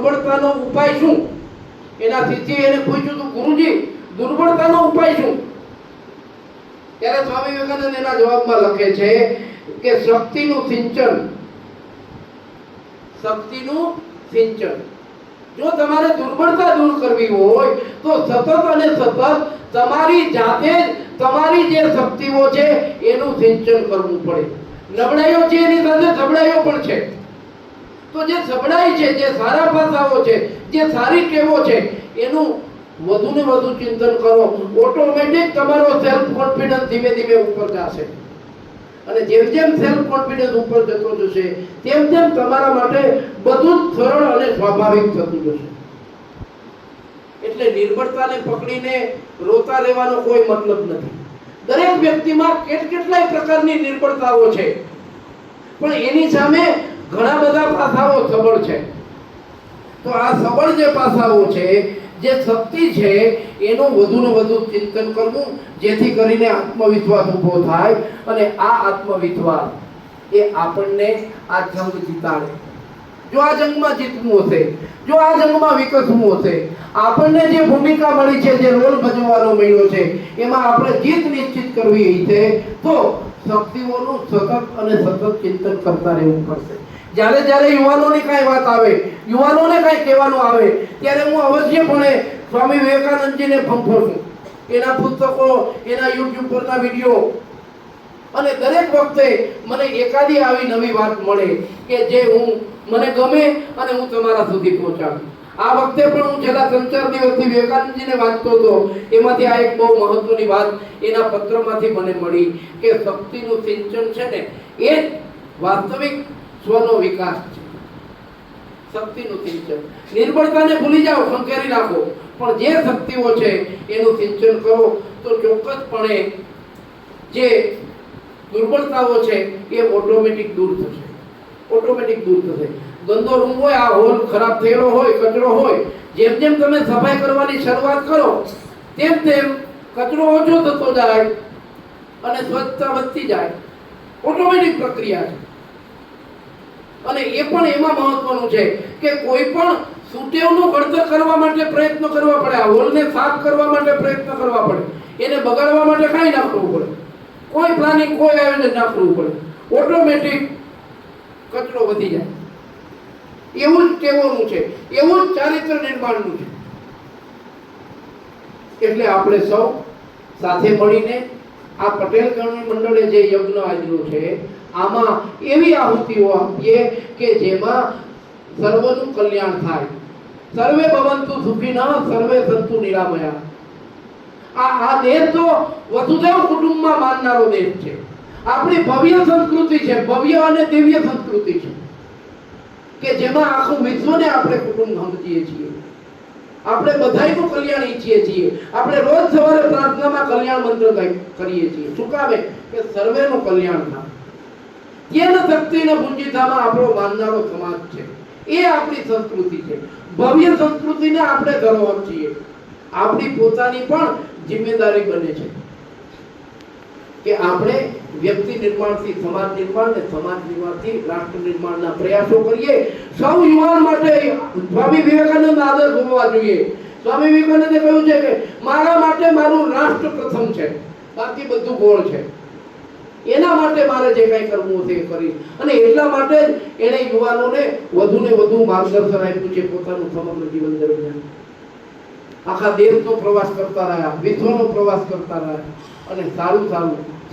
પ્રબળતાનો ઉપાય શું? એના શિષ્યએ એને પૂછ્યું હતું, ગુરુજી દુર્બળતાનો ઉપાય શું? ત્યારે સ્વામી વિવેકાનંદ એના જવાબમાં લખે છે કે શક્તિનું સિંચન. શક્તિનું સિંચન. જો તમારે દુર્બળતા દૂર કરવી હોય તો સતત અને સતત તમારી જાતે તમારી જે શક્તિઓ છે એનું સિંચન કરવું પડે. નબળાઈઓ છે એની સાથે સબળાઈઓ પણ છે. તો જે સબળાઈ છે, જે સારા પાસાઓ છે, જે સારી ટેવો છે એનું વધુ ને વધુ ચિંતન કરો. ઓટોમેટિક તમારો સેલ્ફ કોન્ફિડન્સ ધીમે ધીમે ઉપર જશે. અને જેમ જેમ સેલ્ફ કોન્ફિડન્સ ઉપર જતો જશે તેમ તેમ તમારા માટે બધું જ સરળ અને સ્વાભાવિક થતું જશે. એટલે નિર્બળતાને પકડીને રોતા રહેવાનો કોઈ મતલબ નથી. દરેક વ્યક્તિમાં કેટલાય પ્રકારની નિર્બળતાઓ છે, પણ એની સામે ઘણા બધા પાસાઓ સબળ છે. તો આ સબળ જે પાસાઓ છે, જે શક્તિ છે, એનું વધુ ને વધુ ચિંતન કરવું, જેથી કરીને આત્મવિશ્વાસ ઊભો થાય. અને આ આત્મવિશ્વાસ એ આપણને આ જંગ જીતાડે. જો આ જંગમાં જીતવું હશે, જો આ જંગમાં વિકસવું હશે, આપણને જે ભૂમિકા મળી છે, જે રોલ ભજવવાનો મળ્યો છે, એમાં આપણે જીત નિશ્ચિત કરવી છે, તો શક્તિઓનું સતત અને સતત ચિંતન કરતા રહેવું પડશે. જ્યારે જ્યારે યુવાનોની કાંઈ વાત આવે, યુવાનોને કાંઈ કહેવાનું આવે, ત્યારે હું અવશ્યપણે સ્વામી વિવેકાનંદજીને ફંફોશું. એના પુસ્તકો, એના યુટ્યુબ પરના વિડીયો, અને દરેક વખતે મને એકાદી આવી નવી વાત મળે કે જે મને ગમે અને હું તમારા સુધી પહોંચાડું. આ વખતે પણ હું છેલ્લા 3-4 દિવસથી વિવેકાનંદજીને વાંચતો હતો. એમાંથી આ એક બહુ મહત્વની વાત એના પત્રમાંથી મને મળી કે શક્તિનું સિંચન છે ને એ વાસ્તવિક સ્વનો વિકાસ છે. શક્તિનું સિંચન. નિર્બળતાને ભૂલી જાઓ, ખંખેરી નાખો, પણ જે શક્તિઓ છે એનું સિંચન કરો તો ચોક્કસપણે જે દુર્બળતાઓ છે એ ઓટોમેટિક દૂર થશે. ઓટોમેટિક દૂર થશે. ગંદો રૂમ હોય, આ હોલ ખરાબ થયેલો હોય, કચરો હોય, જેમ જેમ તમે સફાઈ કરવાની શરૂઆત કરો તેમ તેમ કચરો ઓછો થતો જાય અને સ્વચ્છતા વધતી જાય. ઓટોમેટિક પ્રક્રિયા છે. અને એ પણ એમાં મહત્વનું છે કે કોઈ પણ સુટેવનું ઘડતર કરવા માટે પ્રયત્ન કરવા પડે. આ હોલને સાફ કરવા માટે પ્રયત્ન કરવા પડે. એને બગાડવા માટે કાંઈ ના કરવું પડે. કોઈ પ્લાનિંગ, કોઈ આયોજન ના કરવું પડે. ઓટોમેટિક કચરો વધી જાય. એવું જ ટેવોનું છે, એવું જ ચારિત્ર નિર્માણનું છે. એટલે આપણે સૌ સાથે મળીને આ પટેલ કરણી મંડળે જે યજ્ઞ આદર્યો છે આમાં એવી આહુતિઓ આપીએ કે જેમાં સર્વનું કલ્યાણ થાય. સર્વે ભવંતુ સુખિનઃ, સર્વે સંતુ નિરામયા. આ દેશ તો વસુધૈવ કુટુંબમાં માનનારો દેશ છે. આપણી ભવ્ય સંસ્કૃતિ છે, ભવ્ય અને દિવ્ય સંસ્કૃતિ છે કે જેમાં આખું વિશ્વને આપણે કુટુંબ સમજીએ છીએ. આપણે બધાયનું કલ્યાણ ઈચ્છીએ છીએ. આપણે રોજ સવારે પ્રાર્થનામાં કલ્યાણ મંત્ર કરીએ છીએ. શું કામે? કે સર્વેનું કલ્યાણ થાય. તેન શક્તિને પુંજિતામાં આપણો માનનારો સમાજ છે. એ આપણી સંસ્કૃતિ છે. ભવ્ય સંસ્કૃતિને આપણે ધરોહર છીએ. આપણી પોતાની પણ જિમ્મેદારી બને છે કે આપણે વ્યક્તિ નિર્માણથી સમાજ નિર્માણ, ને સમાજ નિર્માણથી રાષ્ટ્ર નિર્માણના પ્રયાસો કરીએ. સૌ યુવાન માટે સ્વામી વિવેકાનંદ આદર્શ હોવા જોઈએ. સ્વામી વિવેકાનંદે કહ્યું છે કે મારા માટે મારું રાષ્ટ્ર પ્રથમ છે, બાકી બધું ગોળ છે. એના માટે મારે જે કંઈ કરવું છે એ કરી. અને એટલા માટે જ એણે યુવાનોને વધુ ને વધુ માર્ગદર્શન આપ્યું છે પોતાનું સમગ્ર જીવન દરમિયાન. આખા દેશનો પ્રવાસ કરતા રહ્યા, વિશ્વનો પ્રવાસ કરતા રહ્યા, અને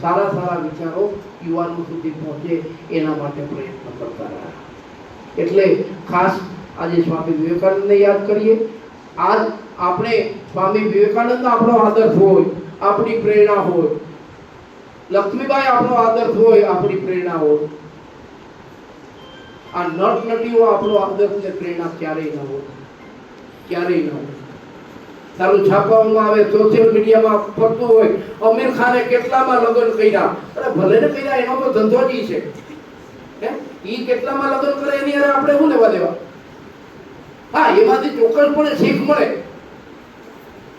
સારા વિચારો યુવાનો સુધી પહોંચે એના માટે પ્રયત્ન કરતા રહ્યા. એટલે ખાસ આજે સ્વામી વિવેકાનંદને યાદ કરીએ. આજ આપણે સ્વામી વિવેકાનંદ આપણો આદર્શ હોય, આપણી પ્રેરણા હોય. લક્ષ્મીબાઈ આપણો આદર્શ હોય, આપણી પ્રેરણા હોય. આ નટનટીઓ આપણો આદર્શ ને પ્રેરણા ક્યારેય ન હોય, ક્યારેય ન હોય. સારું છાપવામાં આવે, સોશિયલ મીડિયામાં ફરતું હોય, અમીર ખાને કેટલામાં લગ્ન કર્યા. અરે ભલે ને કર્યા, એનો તો ધંધો જ છે. ઈ કેટલામાં લગ્ન કરે એની હારે આપણે શું લેવા દેવા? હા, એમાંથી ચોક્કસપણે શીખ મળે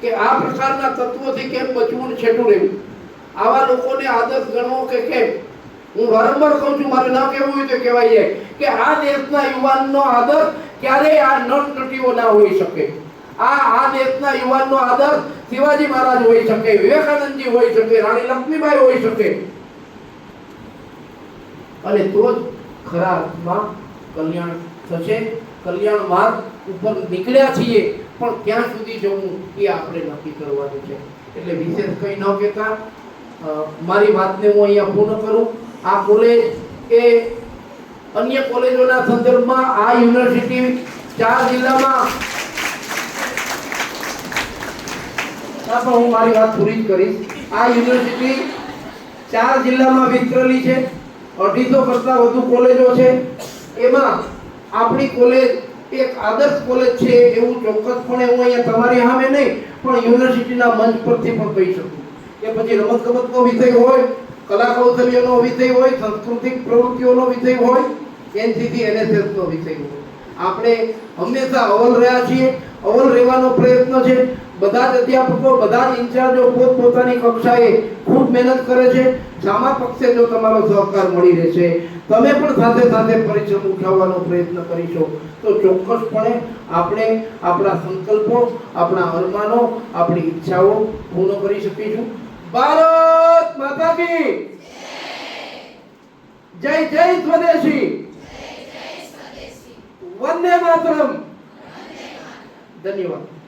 કે આ પ્રકારના તત્વોથી કેમ બચવું ને છેટું રહેવું. આવા લોકોને આદર્શ ગણવો કે કેમ? હું વારંવાર કહું છું, મારે ના કહેવું હોય તો કહેવાય જાય કે આ દેશના યુવાનનો આદર્શ ક્યારેય આ નટનટીઓ ના હોઈ શકે. આ દેશના યુવાનનો આદર્શ શિવાજી મહારાજ હોઈ શકે, વિવેકાનંદજી હોઈ શકે, રાણી લક્ષ્મીબાઈ હોઈ શકે, અને તો જ ખરા અર્થમાં કલ્યાણ થશે. કલ્યાણ માર્ગ ઉપર નીકળ્યા છીએ, પણ ક્યાં સુધી જવું એ આપણે નક્કી કરવાનું છે. એટલે વિશેષ કંઈ ન કહેતા મારી વાતને હું અહીંયા પૂર્ણ કરું. આ કોલેજ એ અન્ય કોલેજોના સંદર્ભમાં આ યુનિવર્સિટી 4 જિલ્લામાં પણ હું મારી વાત પૂરી જ કરીશ. આ યુનિવર્સિટી 4 જિલ્લામાં વિસ્તરેલી છે. 250 કરતા વધુ કોલેજો છે. એમાં આપણી કોલેજ એક આદર્શ કોલેજ છે એવું ચોક્કસપણે હું અહીંયા તમારી સામે નહીં પણ યુનિવર્સિટીના મંચ પરથી પણ કહી શકું. કે પછી રમતગમતનો વિષય હોય, કલા કૌશલ્યનો વિષય હોય, સાંસ્કૃતિક પ્રવૃત્તિઓનો વિષય હોય, એનસીસી એનએસએસનો વિષય હોય, આપણે હંમેશા અવ્વલ રહ્યા છીએ, અવ્વલ રહેવાનો પ્રયત્ન છે. બધા જ અધ્યાપકો, બધા જ ઇન્ચાર્જો પોતપોતાની કક્ષાએ ખૂબ મહેનત કરે છે. સામા પક્ષે જો તમારો સહકાર મળી રહેશે, તમે પણ સાથે સાથે પરિશ્રમ ઉઠાવવાનો પ્રયત્ન કરીશો, તો ચોક્કસપણે આપણે આપણા સંકલ્પો, આપણા અરમાનો, આપણી ઈચ્છાઓ પૂર્ણ કરી શકીશું. ભારત માતા કી જય. જય સ્વદેશી. વંદે માતરમ. ધન્યવાદ.